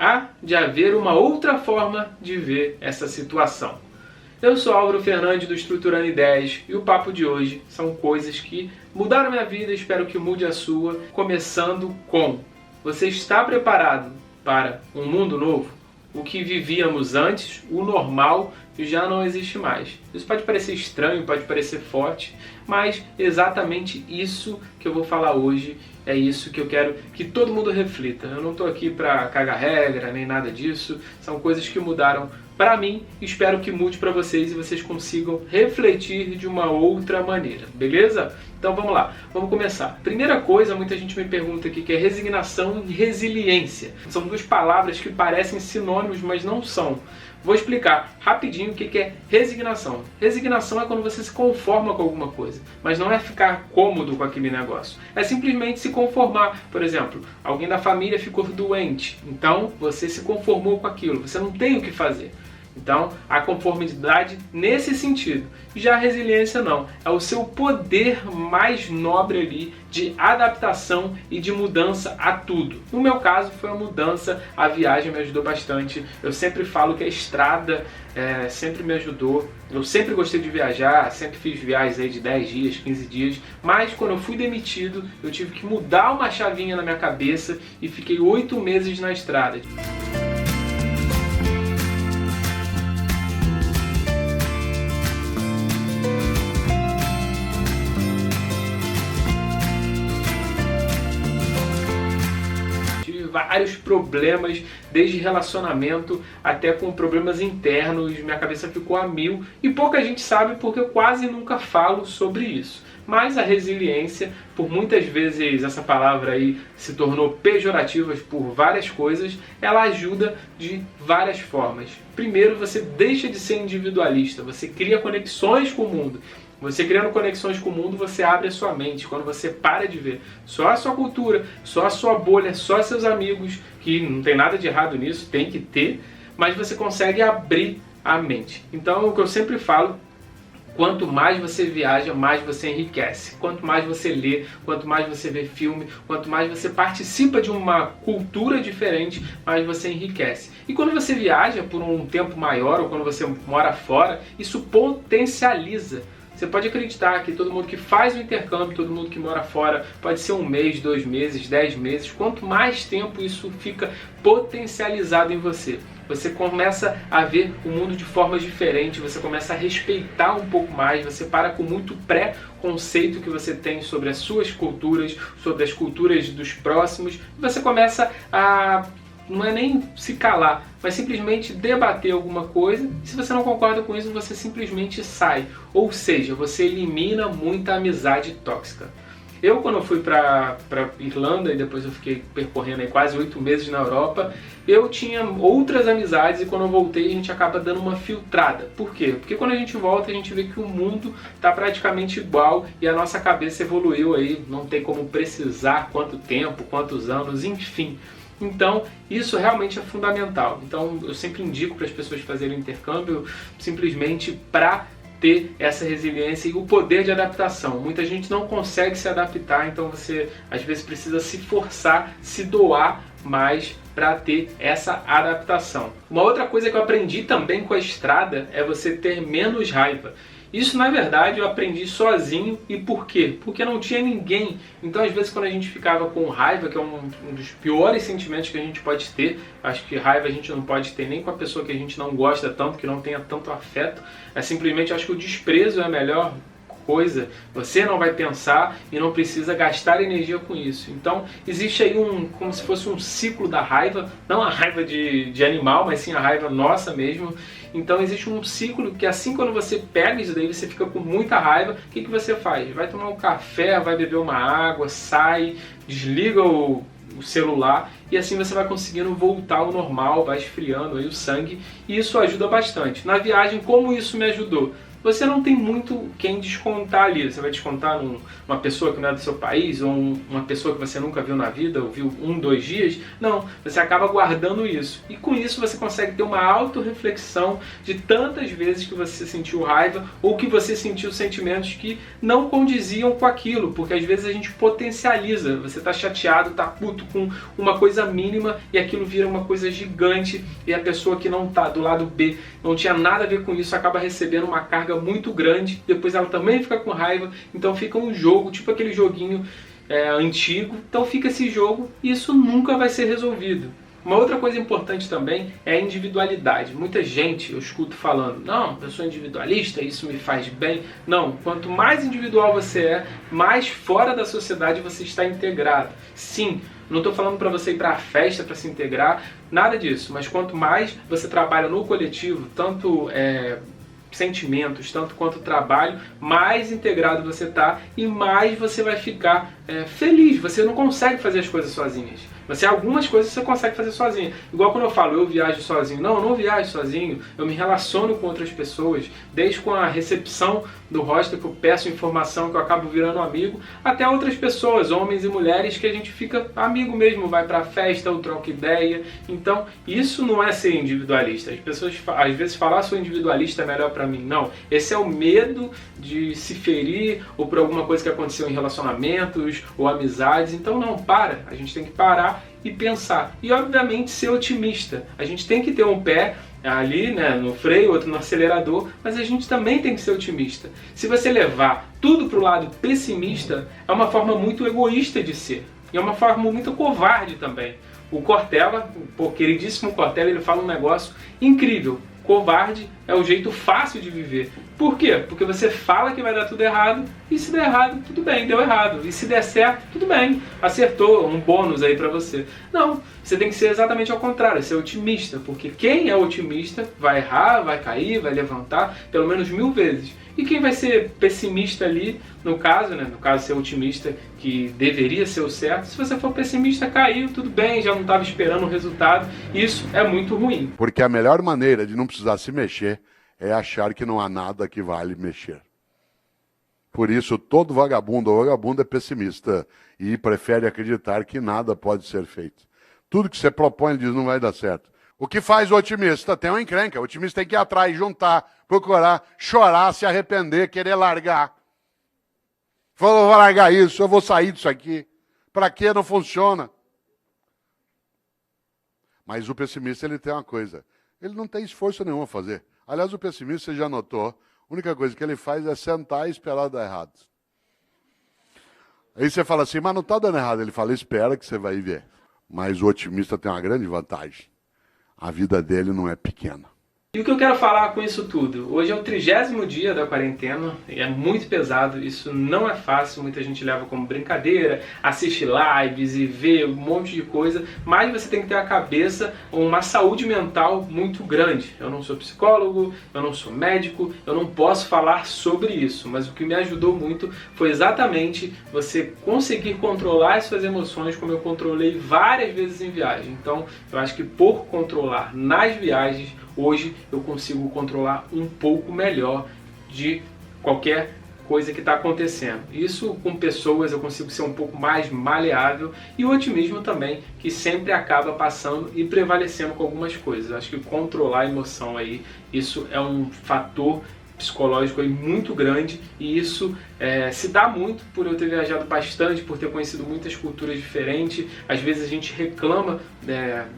há de haver uma outra forma de ver essa situação. Eu sou Álvaro Fernandes do Estruturando Ideias e o papo de hoje são coisas que mudaram minha vida e espero que mude a sua, começando com: você está preparado para um mundo novo? O que vivíamos antes, o normal, já não existe mais. Isso pode parecer estranho, pode parecer forte, mas exatamente isso que eu vou falar hoje é isso que eu quero que todo mundo reflita. Eu não estou aqui para cagar regra, nem nada disso. São coisas que mudaram para mim, espero que mude para vocês e vocês consigam refletir de uma outra maneira, beleza? Então vamos lá, vamos começar. Primeira coisa, muita gente me pergunta aqui, que é resignação e resiliência. São duas palavras que parecem sinônimos, mas não são. Vou explicar rapidinho o que é resignação. Resignação é quando você se conforma com alguma coisa, mas não é ficar cômodo com aquele negócio. É simplesmente se conformar. Por exemplo, alguém da família ficou doente, então você se conformou com aquilo, você não tem o que fazer. Então, a conformidade nesse sentido. Já a resiliência não. É o seu poder mais nobre ali de adaptação e de mudança a tudo. No meu caso, foi a mudança, a viagem me ajudou bastante. Eu sempre falo que a estrada sempre me ajudou. Eu sempre gostei de viajar, sempre fiz viagens aí de 10 dias, 15 dias. Mas quando eu fui demitido, eu tive que mudar uma chavinha na minha cabeça e fiquei 8 meses na estrada. Vários problemas, desde relacionamento até com problemas internos, minha cabeça ficou a mil e pouca gente sabe porque eu quase nunca falo sobre isso. Mas a resiliência, por muitas vezes essa palavra aí se tornou pejorativa por várias coisas, ela ajuda de várias formas. Primeiro, você deixa de ser individualista, você cria conexões com o mundo. Você criando conexões com o mundo, você abre a sua mente. Quando você para de ver só a sua cultura, só a sua bolha, só seus amigos, que não tem nada de errado nisso, tem que ter, mas você consegue abrir a mente. Então, o que eu sempre falo, quanto mais você viaja, mais você enriquece. Quanto mais você lê, quanto mais você vê filme, quanto mais você participa de uma cultura diferente, mais você enriquece. E quando você viaja por um tempo maior, ou quando você mora fora, isso potencializa. Você pode acreditar que todo mundo que faz o intercâmbio, todo mundo que mora fora, pode ser 1 mês, 2 meses, 10 meses. Quanto mais tempo isso fica potencializado em você, você começa a ver o mundo de formas diferentes, você começa a respeitar um pouco mais, você para com muito pré-conceito que você tem sobre as suas culturas, sobre as culturas dos próximos, e você começa a... não é nem se calar, mas simplesmente debater alguma coisa. E se você não concorda com isso, você simplesmente sai. Ou seja, você elimina muita amizade tóxica. Eu, quando eu fui para Irlanda e depois eu fiquei percorrendo aí quase 8 meses na Europa, eu tinha outras amizades e quando eu voltei a gente acaba dando uma filtrada. Por quê? Porque quando a gente volta a gente vê que o mundo está praticamente igual e a nossa cabeça evoluiu aí, não tem como precisar quanto tempo, quantos anos, enfim. Então, isso realmente é fundamental. Então, eu sempre indico para as pessoas fazerem intercâmbio simplesmente para ter essa resiliência e o poder de adaptação. Muita gente não consegue se adaptar, então você às vezes precisa se forçar, se doar mais para ter essa adaptação. Uma outra coisa que eu aprendi também com a estrada é você ter menos raiva. Isso, na verdade, eu aprendi sozinho. E por quê? Porque não tinha ninguém. Então, às vezes, quando a gente ficava com raiva, que é um dos piores sentimentos que a gente pode ter, acho que raiva a gente não pode ter nem com a pessoa que a gente não gosta tanto, que não tenha tanto afeto. É simplesmente, acho que o desprezo é a melhor coisa, você não vai pensar e não precisa gastar energia com isso. Então existe aí como se fosse um ciclo da raiva, não a raiva de animal, mas sim a raiva nossa mesmo. Então existe um ciclo que assim quando você pega isso daí, você fica com muita raiva, o que você faz? Vai tomar um café, vai beber uma água, sai, desliga o celular e assim você vai conseguindo voltar ao normal, vai esfriando aí o sangue e isso ajuda bastante. Na viagem, como isso me ajudou? você não tem muito quem descontar ali. Você vai descontar numa pessoa que não é do seu país, ou uma pessoa que você nunca viu na vida, ou viu 1, 2 dias. Não, você acaba guardando isso. E com isso você consegue ter uma autorreflexão de tantas vezes que você sentiu raiva, ou que você sentiu sentimentos que não condiziam com aquilo, porque às vezes a gente potencializa. Você está chateado, está puto com uma coisa mínima, e aquilo vira uma coisa gigante, e a pessoa que não está do lado B, não tinha nada a ver com isso, acaba recebendo uma carga muito grande, depois ela também fica com raiva, então fica um jogo, tipo aquele joguinho antigo, então fica esse jogo e isso nunca vai ser resolvido. Uma outra coisa importante também é a individualidade. Muita gente eu escuto falando, não, eu sou individualista, isso me faz bem. Não, quanto mais individual você é, mais fora da sociedade você está integrado. Sim, não estou falando para você ir para a festa para se integrar, nada disso, mas quanto mais você trabalha no coletivo, tanto sentimentos, tanto quanto trabalho, mais integrado você está e mais você vai ficar feliz. Você não consegue fazer as coisas sozinhas. Algumas coisas você consegue fazer sozinho. Igual quando eu falo, eu viajo sozinho. Não, eu não viajo sozinho. Eu me relaciono com outras pessoas. Desde com a recepção do hostel, que eu peço informação, que eu acabo virando amigo, até outras pessoas, homens e mulheres, que a gente fica amigo mesmo. Vai pra festa, ou troca ideia. Então, isso não é ser individualista. As pessoas às vezes falam, sou individualista, é melhor pra mim. Não. Esse é o medo de se ferir, ou por alguma coisa que aconteceu em relacionamentos, ou amizades. Então, não, para. A gente tem que parar e pensar. E, obviamente, ser otimista. A gente tem que ter um pé ali, né, no freio, outro no acelerador, mas a gente também tem que ser otimista. Se você levar tudo para o lado pessimista, é uma forma muito egoísta de ser. E é uma forma muito covarde também. O Cortella, o queridíssimo Cortella, ele fala um negócio incrível. Covarde é o jeito fácil de viver. Por quê? Porque você fala que vai dar tudo errado, e se der errado, tudo bem, deu errado. E se der certo, tudo bem, acertou, um bônus aí pra você. Não, você tem que ser exatamente ao contrário, ser otimista. Porque quem é otimista vai errar, vai cair, vai levantar pelo menos 1000 vezes. E quem vai ser pessimista ali, no caso, né? No caso ser otimista, que deveria ser o certo, se você for pessimista, caiu, tudo bem, já não estava esperando o resultado, isso é muito ruim. Porque a melhor maneira de não precisar se mexer é achar que não há nada que vale mexer. Por isso, todo vagabundo ou vagabunda é pessimista e prefere acreditar que nada pode ser feito. Tudo que você propõe, ele diz, não vai dar certo. O que faz o otimista? Tem uma encrenca. O otimista tem que ir atrás, juntar, procurar, chorar, se arrepender, querer largar. Falou, vou largar isso, eu vou sair disso aqui. Para quê? Não funciona. Mas o pessimista, ele tem uma coisa. Ele não tem esforço nenhum a fazer. Aliás, o pessimista, você já notou, a única coisa que ele faz é sentar e esperar dar errado. Aí você fala assim, mas não está dando errado. Ele fala, espera que você vai ver. Mas o otimista tem uma grande vantagem. A vida dele não é pequena. E o que eu quero falar com isso tudo? Hoje é o 30º dia da quarentena, e é muito pesado, isso não é fácil, muita gente leva como brincadeira, assiste lives e vê um monte de coisa, mas você tem que ter a cabeça, uma saúde mental muito grande. Eu não sou psicólogo, eu não sou médico, eu não posso falar sobre isso, mas o que me ajudou muito foi exatamente você conseguir controlar as suas emoções, como eu controlei várias vezes em viagem. Então, eu acho que por controlar nas viagens, hoje eu consigo controlar um pouco melhor de qualquer coisa que está acontecendo. Isso com pessoas eu consigo ser um pouco mais maleável, e o otimismo também, que sempre acaba passando e prevalecendo com algumas coisas. Acho que controlar a emoção aí, isso é um fator psicológico aí muito grande, e isso se dá muito por eu ter viajado bastante, por ter conhecido muitas culturas diferentes. Às vezes a gente reclama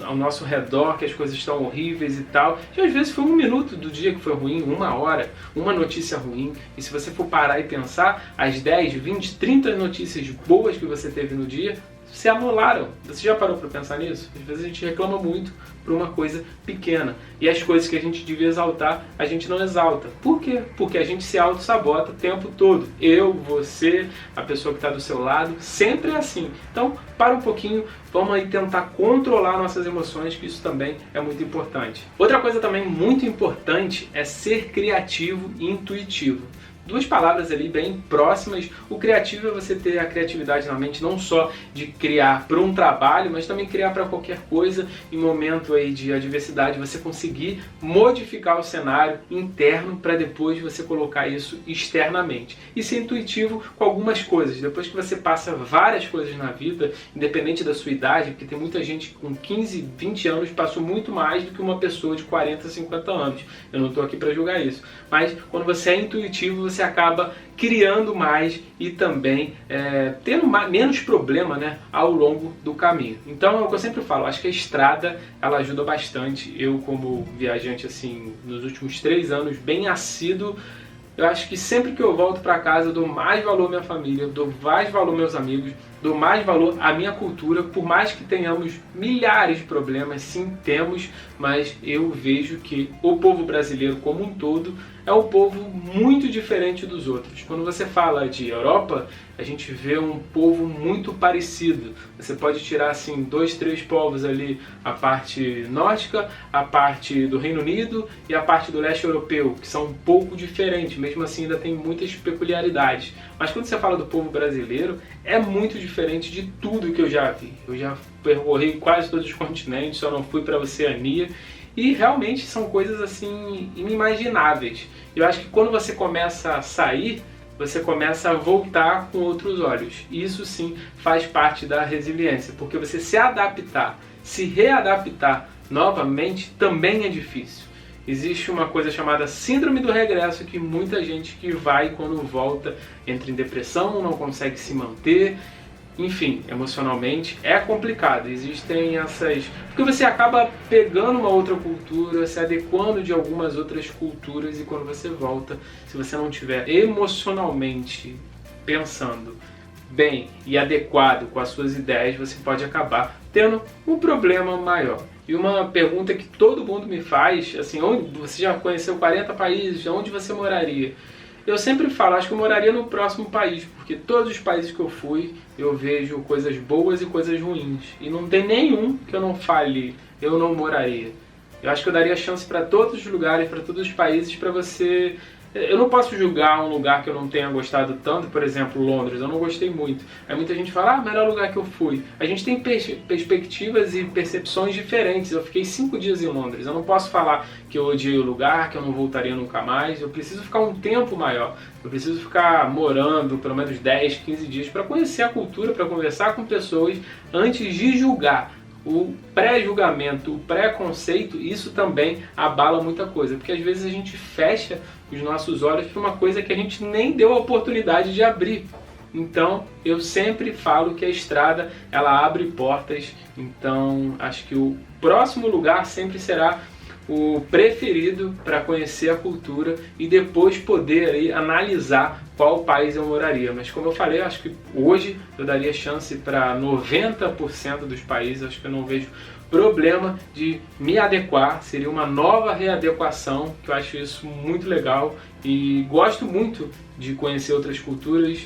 ao nosso redor que as coisas estão horríveis e tal, e às vezes foi 1 minuto do dia que foi ruim, 1 hora, uma notícia ruim, e se você for parar e pensar, as 10, 20, 30 notícias boas que você teve no dia se anularam. Você já parou para pensar nisso? Às vezes a gente reclama muito por uma coisa pequena, e as coisas que a gente devia exaltar, a gente não exalta. Por quê? Porque a gente se auto-sabota o tempo todo. Eu, você, a pessoa que está do seu lado, sempre é assim. Então, para um pouquinho, vamos aí tentar controlar nossas emoções, que isso também é muito importante. Outra coisa também muito importante é ser criativo e intuitivo. duas palavras ali bem próximas. O criativo é você ter a criatividade na mente, não só de criar para um trabalho, mas também criar para qualquer coisa. Em momento aí de adversidade, você conseguir modificar o cenário interno para depois você colocar isso externamente. E ser intuitivo com algumas coisas. Depois que você passa várias coisas na vida, independente da sua idade, porque tem muita gente com 15, 20 anos passou muito mais do que uma pessoa de 40, 50 anos. Eu não estou aqui para julgar isso. Mas quando você é intuitivo, você acaba criando mais e também tendo menos problema, né, ao longo do caminho. Então é o que eu sempre falo, acho que a estrada ela ajuda bastante. Eu, como viajante assim, nos últimos 3 anos, bem assíduo, eu acho que sempre que eu volto para casa eu dou mais valor à minha família, dou mais valor aos meus amigos, dou mais valor à minha cultura, por mais que tenhamos milhares de problemas, sim, temos, mas eu vejo que o povo brasileiro como um todo é um povo muito diferente dos outros. Quando você fala de Europa, a gente vê um povo muito parecido. Você pode tirar assim 2, 3 povos ali, a parte nórdica, a parte do Reino Unido e a parte do leste europeu, que são um pouco diferentes, mesmo assim ainda tem muitas peculiaridades. Mas quando você fala do povo brasileiro, é muito diferente de tudo que eu já vi. Eu já percorri quase todos os continentes, só não fui para a Oceania. E realmente são coisas assim inimagináveis. Eu acho que quando você começa a sair, você começa a voltar com outros olhos. Isso sim faz parte da resiliência, porque você se adaptar, se readaptar novamente também é difícil. Existe uma coisa chamada síndrome do regresso, que muita gente que vai quando volta entra em depressão, não consegue se manter. Enfim, emocionalmente é complicado, existem essas... Porque você acaba pegando uma outra cultura, se adequando de algumas outras culturas, e quando você volta, se você não estiver emocionalmente pensando bem e adequado com as suas ideias, você pode acabar tendo um problema maior. E uma pergunta que todo mundo me faz, assim, onde você já conheceu 40 países, onde você moraria? Eu sempre falo, acho que eu moraria no próximo país, porque todos os países que eu fui, eu vejo coisas boas e coisas ruins. E não tem nenhum que eu não fale, eu não moraria. Eu acho que eu daria chance para todos os lugares, para todos os países, para você... Eu não posso julgar um lugar que eu não tenha gostado tanto, por exemplo, Londres, eu não gostei muito. Aí muita gente fala, melhor lugar que eu fui. A gente tem perspectivas e percepções diferentes. Eu fiquei 5 dias em Londres, eu não posso falar que eu odiei o lugar, que eu não voltaria nunca mais. Eu preciso ficar um tempo maior. Eu preciso ficar morando pelo menos 10, 15 dias para conhecer a cultura, para conversar com pessoas antes de julgar. O pré-julgamento, o pré-conceito, isso também abala muita coisa, porque às vezes a gente fecha os nossos olhos para uma coisa que a gente nem deu a oportunidade de abrir. Então, eu sempre falo que a estrada, ela abre portas, então acho que o próximo lugar sempre será o preferido para conhecer a cultura e depois poder aí analisar qual país eu moraria. Mas como eu falei, acho que hoje eu daria chance para 90% dos países. Acho que eu não vejo problema de me adequar, seria uma nova readequação, que eu acho isso muito legal e gosto muito de conhecer outras culturas,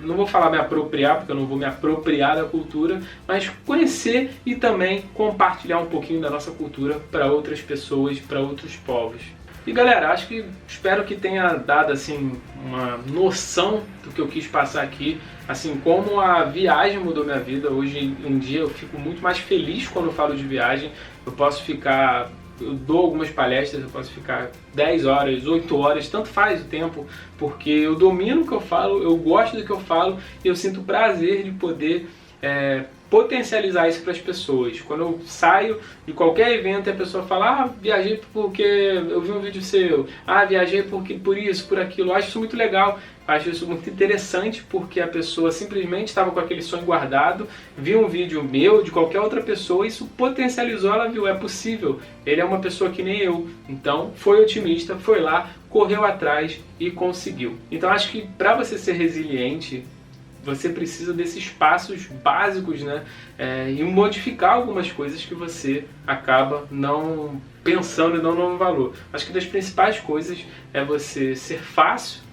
não vou falar me apropriar, porque eu não vou me apropriar da cultura, mas conhecer e também compartilhar um pouquinho da nossa cultura para outras pessoas, para outros povos. E galera, espero que tenha dado assim uma noção do que eu quis passar aqui, assim como a viagem mudou minha vida. Hoje em dia eu fico muito mais feliz quando eu falo de viagem. Eu dou algumas palestras, eu posso ficar 10 horas, 8 horas, tanto faz o tempo, porque eu domino o que eu falo, eu gosto do que eu falo e eu sinto prazer de poder potencializar isso para as pessoas. Quando eu saio de qualquer evento e a pessoa fala, viajei porque eu vi um vídeo seu, viajei por isso, por aquilo, eu acho isso muito legal. Acho isso muito interessante, porque a pessoa simplesmente estava com aquele sonho guardado, viu um vídeo meu, de qualquer outra pessoa, e isso potencializou, ela viu, é possível, ele é uma pessoa que nem eu. Então, foi otimista, foi lá, correu atrás e conseguiu. Então, acho que para você ser resiliente, você precisa desses passos básicos, né? E modificar algumas coisas que você acaba não pensando e não dando valor. Acho que das principais coisas é você ser fácil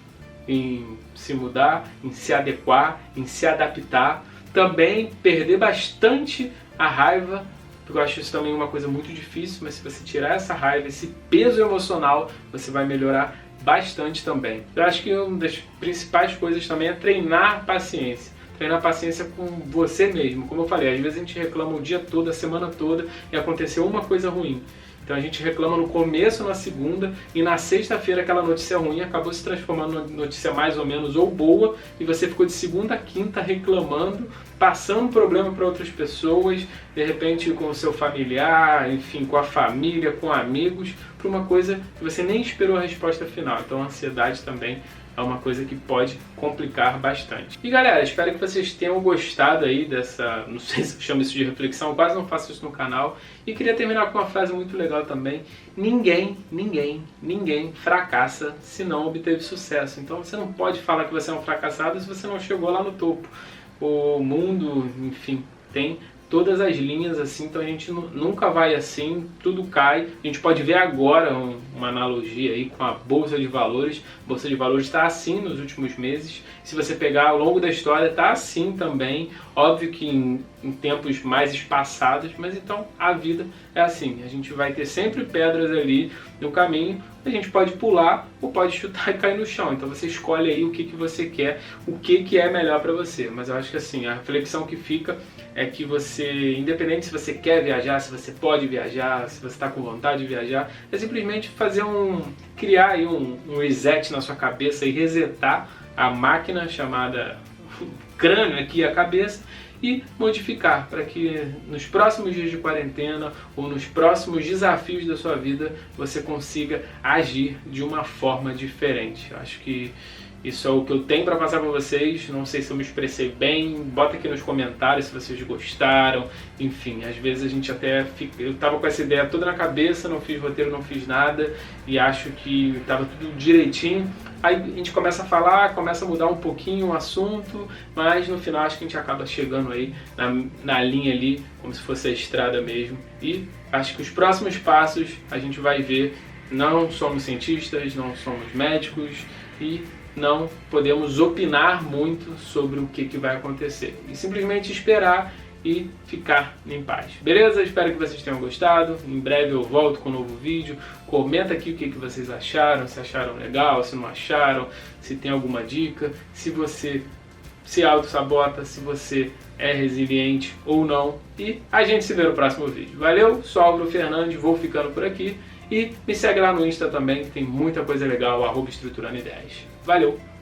em se mudar, em se adequar, em se adaptar. Também perder bastante a raiva, porque eu acho isso também uma coisa muito difícil, mas se você tirar essa raiva, esse peso emocional, você vai melhorar bastante também. Eu acho que uma das principais coisas também é treinar paciência. Treinar paciência com você mesmo. Como eu falei, às vezes a gente reclama o dia todo, a semana toda e aconteceu uma coisa ruim. Então a gente reclama no começo, na segunda, e na sexta-feira aquela notícia ruim acabou se transformando numa notícia mais ou menos ou boa, e você ficou de segunda a quinta reclamando, passando problema para outras pessoas, de repente com o seu familiar, enfim, com a família, com amigos, por uma coisa que você nem esperou a resposta final. Então a ansiedade também é uma coisa que pode complicar bastante. E galera, espero que vocês tenham gostado aí dessa, não sei se eu chamo isso de reflexão, eu quase não faço isso no canal. E queria terminar com uma frase muito legal também. Ninguém fracassa se não obteve sucesso. Então você não pode falar que você é um fracassado se você não chegou lá no topo. O mundo, enfim, tem todas as linhas assim, então a gente nunca vai assim, tudo cai. A gente pode ver agora uma analogia aí com a Bolsa de Valores. A Bolsa de Valores está assim nos últimos meses. Se você pegar ao longo da história, está assim também. Óbvio que em tempos mais espaçados, mas então a vida é assim. A gente vai ter sempre pedras ali no caminho. A gente pode pular ou pode chutar e cair no chão. Então você escolhe aí o que você quer, o que é melhor para você. Mas eu acho que assim, a reflexão que fica é que você, independente se você quer viajar, se você pode viajar, se você está com vontade de viajar, é simplesmente criar aí um reset na sua cabeça e resetar a máquina chamada crânio aqui, a cabeça, e modificar para que nos próximos dias de quarentena ou nos próximos desafios da sua vida você consiga agir de uma forma diferente. Eu acho que isso é o que eu tenho para passar para vocês. Não sei se eu me expressei bem, bota aqui nos comentários se vocês gostaram. Enfim, às vezes a gente até fica... Eu tava com essa ideia toda na cabeça, não fiz roteiro, não fiz nada e acho que tava tudo direitinho. Aí a gente começa a falar, começa a mudar um pouquinho o assunto, mas no final acho que a gente acaba chegando aí na linha ali, como se fosse a estrada mesmo. E acho que os próximos passos a gente vai ver. Não somos cientistas, não somos médicos e não podemos opinar muito sobre o que vai acontecer. E simplesmente esperar e ficar em paz. Beleza? Espero que vocês tenham gostado. Em breve eu volto com um novo vídeo. Comenta aqui o que vocês acharam, se acharam legal, se não acharam, se tem alguma dica, se você se auto-sabota, se você é resiliente ou não. E a gente se vê no próximo vídeo. Valeu? Sou Álvaro Fernandes, vou ficando por aqui. E me segue lá no Insta também, que tem muita coisa legal, @estruturando ideias. Valeu!